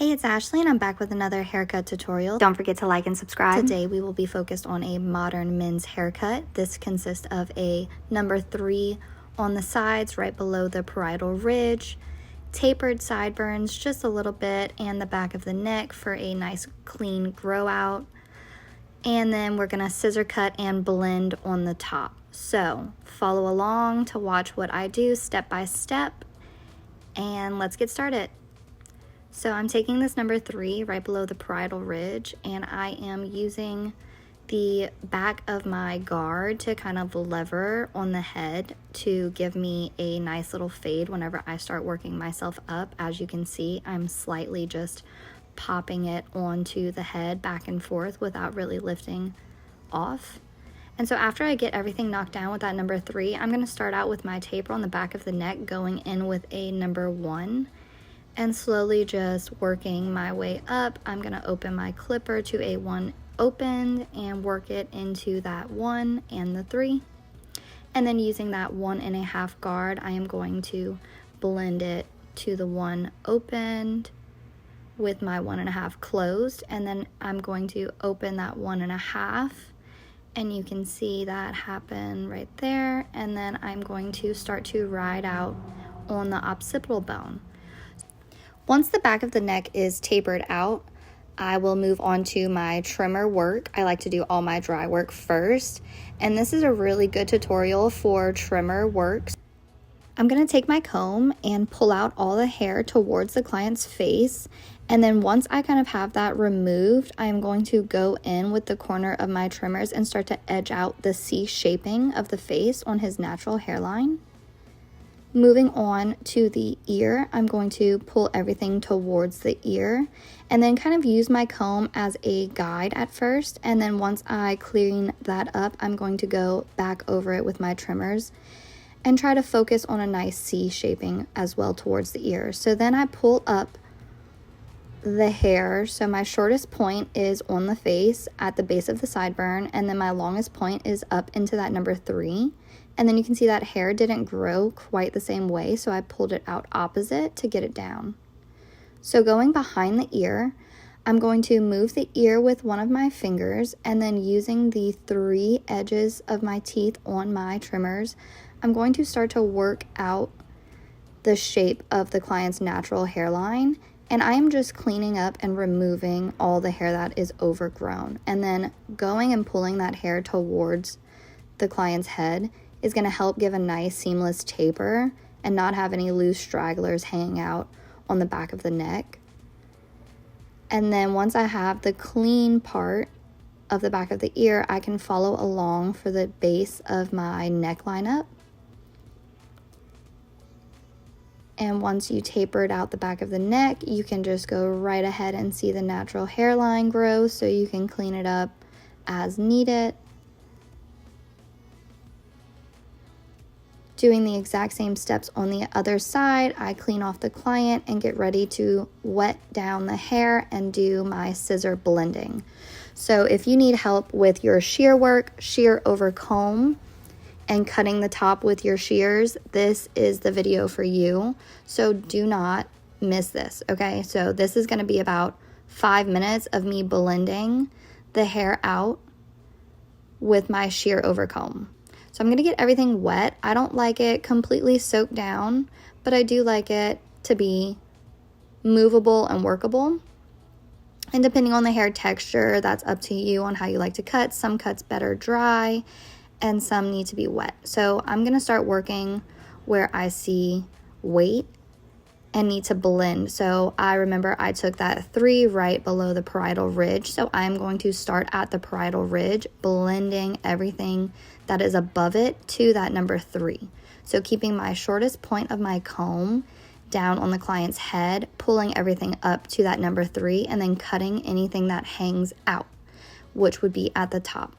Hey, it's Ashley and I'm back with another haircut tutorial. Don't forget to like and subscribe. Today we will be focused on a modern men's haircut. This consists of a number 3 on the sides right below the parietal ridge, tapered sideburns just a little bit, and the back of the neck for a nice clean grow out. And then we're gonna scissor cut and blend on the top. So follow along to watch what I do step by step, and let's get started. So I'm taking this number 3 right below the parietal ridge, and I am using the back of my guard to kind of lever on the head to give me a nice little fade whenever I start working myself up. As you can see, I'm slightly just popping it onto the head back and forth without really lifting off. And so after I get everything knocked down with that number 3, I'm going to start out with my taper on the back of the neck, going in with a number 1. And slowly just working my way up. I'm going to open my clipper to a 1 opened and work it into that 1 and the 3. And then using that 1.5 guard, I am going to blend it to the 1 opened with my 1.5 closed. And then I'm going to open that 1.5. And you can see that happen right there. And then I'm going to start to ride out on the occipital bone. Once the back of the neck is tapered out, I will move on to my trimmer work. I like to do all my dry work first, and this is a really good tutorial for trimmer work. I'm going to take my comb and pull out all the hair towards the client's face, and then once I kind of have that removed, I'm going to go in with the corner of my trimmers and start to edge out the C shaping of the face on his natural hairline. Moving on to the ear, I'm going to pull everything towards the ear and then kind of use my comb as a guide at first. And then once I clean that up, I'm going to go back over it with my trimmers and try to focus on a nice C shaping as well towards the ear. So then I pull up the hair. So my shortest point is on the face at the base of the sideburn, and then my longest point is up into that number 3. And then you can see that hair didn't grow quite the same way, so I pulled it out opposite to get it down. So going behind the ear, I'm going to move the ear with one of my fingers, and then using the 3 edges of my teeth on my trimmers, I'm going to start to work out the shape of the client's natural hairline. And I am just cleaning up and removing all the hair that is overgrown. And then going and pulling that hair towards the client's head is going to help give a nice seamless taper and not have any loose stragglers hanging out on the back of the neck. And then once I have the clean part of the back of the ear, I can follow along for the base of my neckline up. And once you tapered out the back of the neck, you can just go right ahead and see the natural hairline grow, so you can clean it up as needed. Doing the exact same steps on the other side, I clean off the client and get ready to wet down the hair and do my scissor blending. So if you need help with your shear work, shear over comb, and cutting the top with your shears, this is the video for you. So do not miss this, okay? So this is gonna be about 5 minutes of me blending the hair out with my shear over comb. So I'm going to get everything wet. I don't like it completely soaked down, but I do like it to be movable and workable. And depending on the hair texture, that's up to you on how you like to cut. Some cuts better dry and some need to be wet. So I'm going to start working where I see weight and need to blend. So I remember I took that 3 right below the parietal ridge. So I'm going to start at the parietal ridge, blending everything that is above it to that number 3. So keeping my shortest point of my comb down on the client's head, pulling everything up to that number 3, and then cutting anything that hangs out, which would be at the top.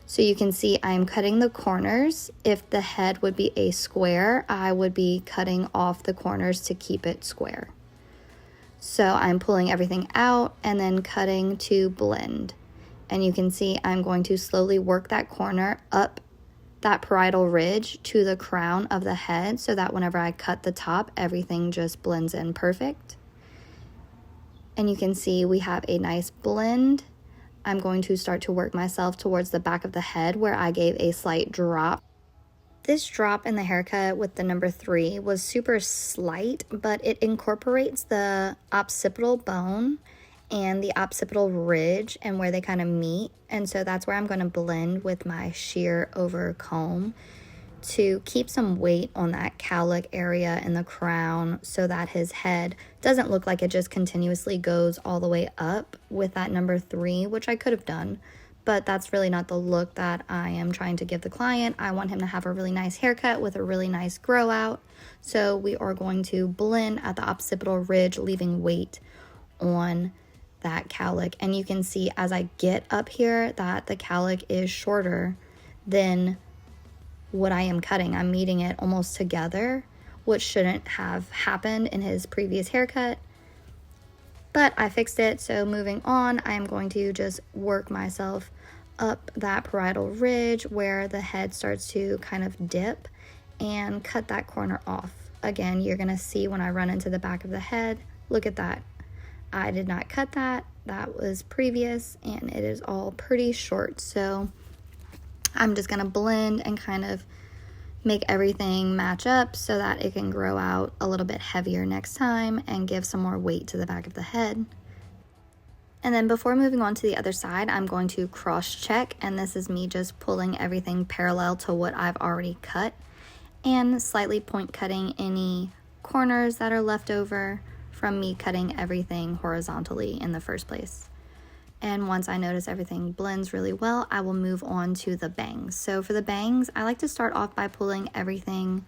So you can see I'm cutting the corners. If the head would be a square, I would be cutting off the corners to keep it square. So I'm pulling everything out and then cutting to blend. And you can see I'm going to slowly work that corner up that parietal ridge to the crown of the head so that whenever I cut the top, everything just blends in perfect. And you can see we have a nice blend. I'm going to start to work myself towards the back of the head where I gave a slight drop. This drop in the haircut with the number 3 was super slight, but it incorporates the occipital bone and the occipital ridge and where they kind of meet. And so that's where I'm going to blend with my shear over comb to keep some weight on that cowlick area in the crown so that his head doesn't look like it just continuously goes all the way up with that number 3, which I could have done. But that's really not the look that I am trying to give the client. I want him to have a really nice haircut with a really nice grow out. So we are going to blend at the occipital ridge, leaving weight on that cowlick. And you can see as I get up here that the cowlick is shorter than what I am cutting. I'm meeting it almost together, which shouldn't have happened in his previous haircut. But I fixed it, so moving on, I am going to just work myself up that parietal ridge where the head starts to kind of dip and cut that corner off. Again, you're gonna see when I run into the back of the head, look at that. I did not cut that, that was previous, and it is all pretty short. So I'm just gonna blend and kind of make everything match up so that it can grow out a little bit heavier next time and give some more weight to the back of the head. And then before moving on to the other side, I'm going to cross check, and this is me just pulling everything parallel to what I've already cut and slightly point cutting any corners that are left over from me cutting everything horizontally in the first place. And once I notice everything blends really well, I will move on to the bangs. So for the bangs, I like to start off by pulling everything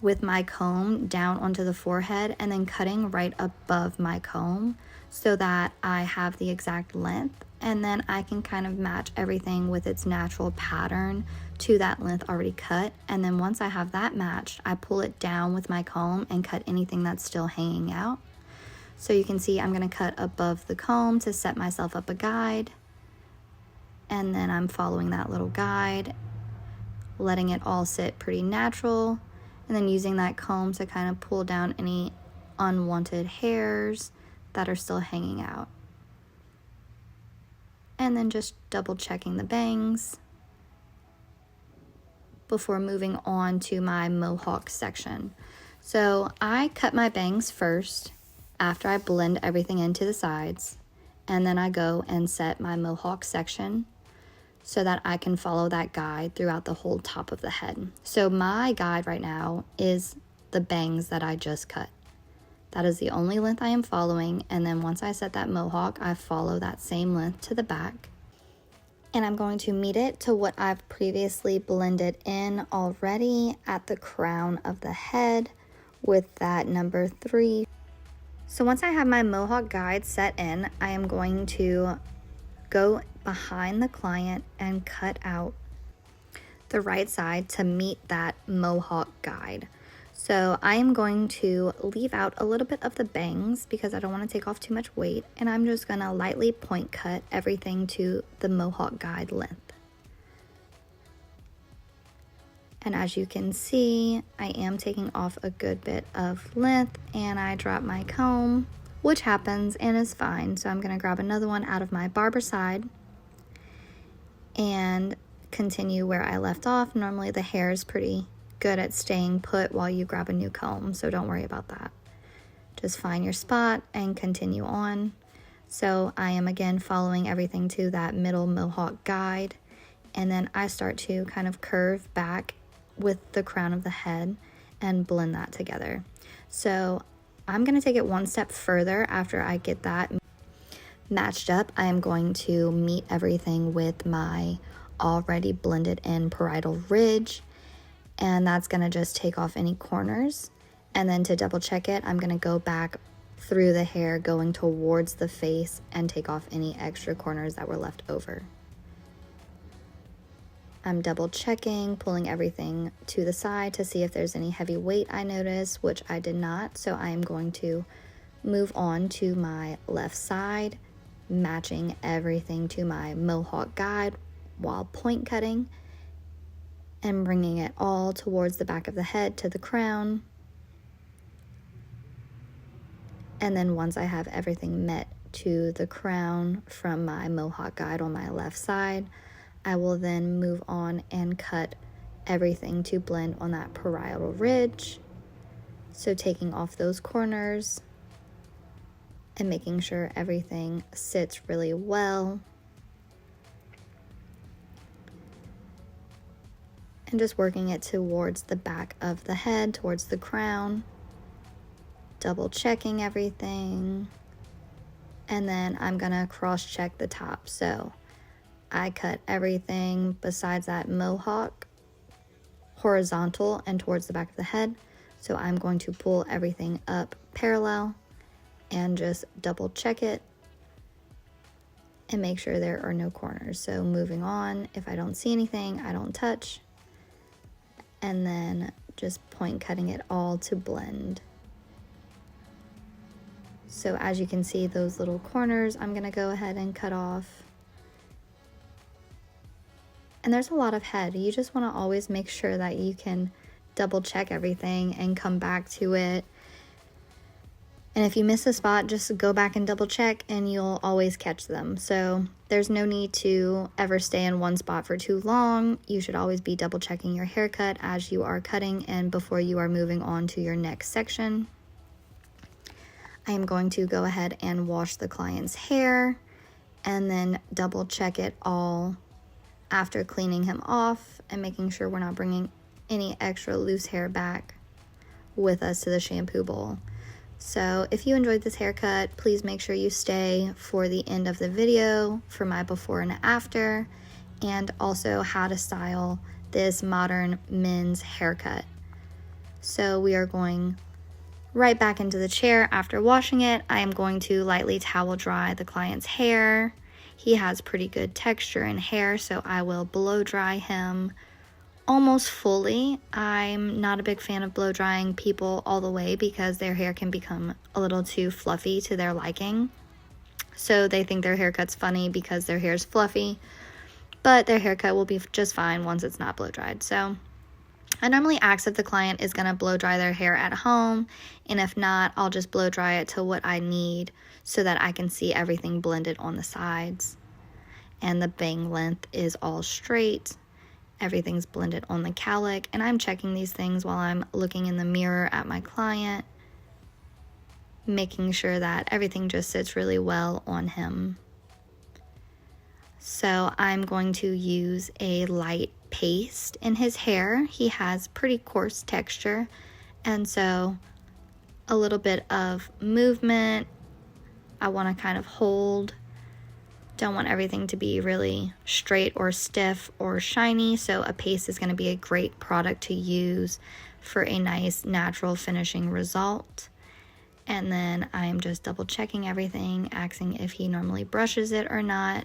with my comb down onto the forehead and then cutting right above my comb so that I have the exact length, and then I can kind of match everything with its natural pattern to that length already cut. And then once I have that matched, I pull it down with my comb and cut anything that's still hanging out. So you can see I'm going to cut above the comb to set myself up a guide, and then I'm following that little guide, letting it all sit pretty natural, and then using that comb to kind of pull down any unwanted hairs that are still hanging out. And then just double checking the bangs before moving on to my mohawk section. So I cut my bangs first after I blend everything into the sides, and then I go and set my mohawk section so that I can follow that guide throughout the whole top of the head. So my guide right now is the bangs that I just cut. That is the only length I am following, and then once I set that mohawk, I follow that same length to the back. And I'm going to meet it to what I've previously blended in already at the crown of the head with that number 3. So once I have my mohawk guide set in, I am going to go behind the client and cut out the right side to meet that mohawk guide. So I am going to leave out a little bit of the bangs because I don't want to take off too much weight, and I'm just going to lightly point cut everything to the mohawk guide length. And as you can see, I am taking off a good bit of length, and I drop my comb, which happens and is fine. So I'm going to grab another one out of my barber side and continue where I left off. Normally the hair is pretty good at staying put while you grab a new comb, so don't worry about that. Just find your spot and continue on. So I am again following everything to that middle mohawk guide, and then I start to kind of curve back with the crown of the head and blend that together. So I'm going to take it one step further. After I get that matched up, I am going to meet everything with my already blended in parietal ridge, and that's going to just take off any corners. And then to double check it, I'm going to go back through the hair going towards the face and take off any extra corners that were left over. I'm double checking, pulling everything to the side to see if there's any heavy weight I notice, which I did not. So I am going to move on to my left side, matching everything to my mohawk guide while point cutting and bringing it all towards the back of the head to the crown. And then once I have everything met to the crown from my mohawk guide on my left side, I will then move on and cut everything to blend on that parietal ridge. So taking off those corners and making sure everything sits really well. And just working it towards the back of the head, towards the crown. Double checking everything. And then I'm gonna cross check the top. So I cut everything besides that mohawk horizontal and towards the back of the head. So I'm going to pull everything up parallel and just double check it and make sure there are no corners. So moving on, if I don't see anything, I don't touch. And then just point cutting it all to blend. So as you can see, those little corners, I'm gonna go ahead and cut off. And there's a lot of head. You just wanna always make sure that you can double check everything and come back to it. And if you miss a spot, just go back and double check and you'll always catch them. So there's no need to ever stay in one spot for too long. You should always be double checking your haircut as you are cutting and before you are moving on to your next section. I am going to go ahead and wash the client's hair and then double check it all after cleaning him off and making sure we're not bringing any extra loose hair back with us to the shampoo bowl. So if you enjoyed this haircut, please make sure you stay for the end of the video for my before and after, and also how to style this modern men's haircut. So we are going right back into the chair after washing it. I am going to lightly towel dry the client's hair. He has pretty good texture in hair, so I will blow dry him almost fully. I'm not a big fan of blow drying people all the way because their hair can become a little too fluffy to their liking. So they think their haircut's funny because their hair's fluffy, but their haircut will be just fine once it's not blow dried. So I normally ask if the client is gonna blow dry their hair at home, and if not, I'll just blow dry it to what I need so that I can see everything blended on the sides. And the bang length is all straight. Everything's blended on the cowlick, and I'm checking these things while I'm looking in the mirror at my client, making sure that everything just sits really well on him. So I'm going to use a light paste in his hair. He has pretty coarse texture, and so a little bit of movement. I want to kind of hold. Don't want everything to be really straight or stiff or shiny, so a paste is going to be a great product to use for a nice natural finishing result. And then I'm just double checking everything, asking if he normally brushes it or not,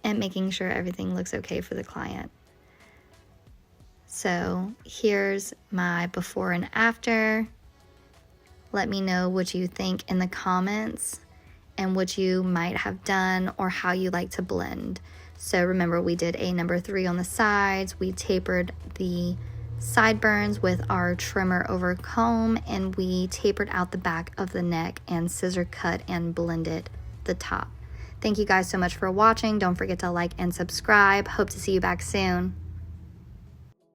and making sure everything looks okay for the client. So here's my before and after. Let me know what you think in the comments and what you might have done or how you like to blend. So remember, we did a number 3 on the sides. We tapered the sideburns with our trimmer over comb, and we tapered out the back of the neck and scissor cut and blended the top. Thank you guys so much for watching. Don't forget to like and subscribe. Hope to see you back soon.